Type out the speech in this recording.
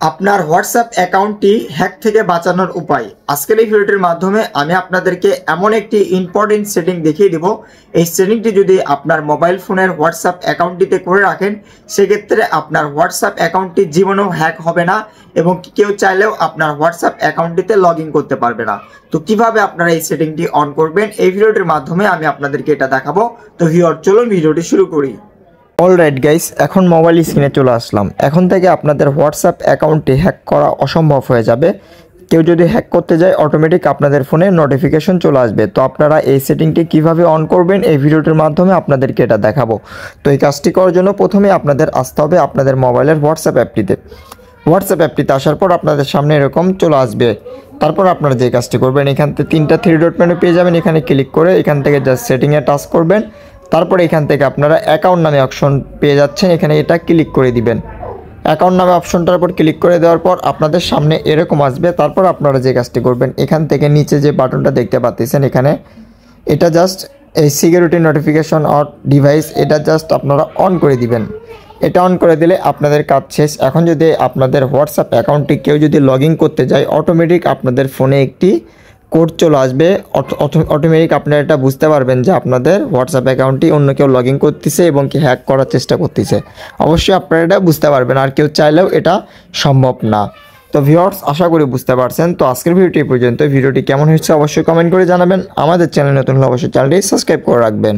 আপনার হোয়াটসঅ্যাপ অ্যাকাউন্টটি হ্যাক থেকে বাঁচানোর উপায়। আজকের এই ভিডিওটির মাধ্যমে আমি আপনাদেরকে এমন একটি ইম্পর্টেন্ট সেটিং দেখিয়ে দিব। এই সেটিংটি যদি আপনার মোবাইল ফোনের হোয়াটসঅ্যাপ অ্যাকাউন্টটিতে করে রাখেন, সেক্ষেত্রে আপনার হোয়াটসঅ্যাপ অ্যাকাউন্টটি জীবনেও হ্যাক হবে না এবং কেউ চাইলেও আপনার হোয়াটসঅ্যাপ অ্যাকাউন্টটিতে লগ ইন করতে পারবে না। তো কিভাবে আপনারা এই সেটিংটি অন করবেন, এই ভিডিওটির মাধ্যমে আমি আপনাদেরকে এটা দেখাবো। তো ভিউয়ার, চলুন ভিডিওটি শুরু করি। অলরাইট গাইস, এখন মোবাইল স্ক্রিনে চলে আসলাম। এখন থেকে আপনাদের হোয়াটসঅ্যাপ অ্যাকাউন্টটি হ্যাক করা অসম্ভব হয়ে যাবে। কেউ যদি হ্যাক করতে যায়, অটোমেটিক আপনাদের ফোনে নোটিফিকেশন চলে আসবে। তো আপনারা এই সেটিংটি কিভাবে অন করবেন, এই ভিডিওটির মাধ্যমে আপনাদেরকে এটা দেখাবো। তো এই কাজটি করার জন্য প্রথমে আপনাদের আসতে হবে আপনাদের মোবাইলের হোয়াটসঅ্যাপ অ্যাপটিতে। হোয়াটসঅ্যাপ অ্যাপটিতে আসার পর আপনাদের সামনে এরকম চলে আসবে। তারপর আপনারা যে কাজটি করবেন, এখান থেকে তিনটা থ্রি ডট মেনু পেয়ে যাবেন। এখানে ক্লিক করে এখান থেকে জাস্ট সেটিংয়ে টাচ করবেন। তারপরে এখান থেকে আপনারা অ্যাকাউন্ট নামে অপশন পেয়ে যাচ্ছেন, এখানে এটা ক্লিক করে দিবেন। অ্যাকাউন্ট নামে অপশনটার উপর ক্লিক করে দেওয়ার পর আপনাদের সামনে এরকম আসবে। তারপর আপনারা যে কাজটি করবেন, এখান থেকে নিচে যে বাটনটা দেখতে পাচ্ছেন, এখানে এটা জাস্ট এই সিকিউরিটি নোটিফিকেশন অর ডিভাইস, এটা জাস্ট আপনারা অন করে দিবেন। এটা অন করে দিলে আপনাদের কাজ শেষ। এখন যদি আপনাদের হোয়াটসঅ্যাপ অ্যাকাউন্টটি কেউ যদি লগ ইন করতে যায়, অটোমেটিক আপনাদের ফোনে একটি কোড চলে আসবে। অটোমেটিক আপনারা এটা বুঝতে পারবেন যে আপনাদের হোয়াটসঅ্যাপ অ্যাকাউন্টটি অন্য কেউ লগ ইন করতেছে এবং কি হ্যাক করার চেষ্টা করতেছে। অবশ্যই আপনারা এটা বুঝতে পারবেন, আর কেউ চাইলেও এটা সম্ভব না। তো ভিউয়ার্স, আশা করি বুঝতে পারছেন। তো আজকের ভিডিওটি পর্যন্ত। ভিডিওটি কেমন হয়েছে অবশ্যই কমেন্ট করে জানাবেন। আমাদের চ্যানেল নতুন হলে অবশ্যই চ্যানেলটি সাবস্ক্রাইব করে রাখবেন।